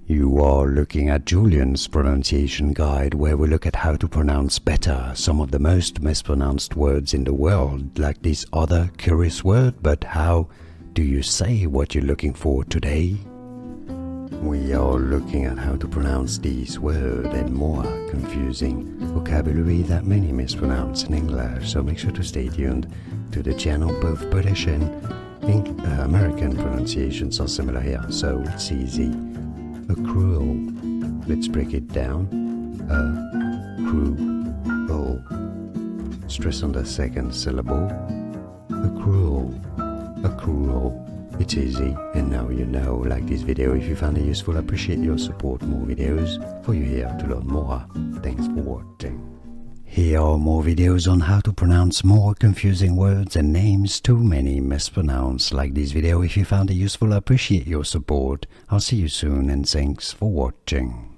You are looking at Julian's pronunciation guide, where we look at how to pronounce better some of the most mispronounced words in the world, like this other curious word. But how do you say what you're looking for today? We are looking at how to pronounce this word and more confusing vocabulary that many mispronounce in English, so make sure to stay tuned to the channel. Both British and American pronunciations are similar here, so it's easy. Accrual. Let's break it down. Accrual. Stress on the second syllable. Accrual. Accrual. It's easy, and now you know. Like this video if you found it useful. I appreciate your support. More videos for you here to learn more. Thanks for watching. Here are more videos on how to pronounce more confusing words and names too many mispronounced. Like this video if you found it useful. I appreciate your support. I'll see you soon, and thanks for watching.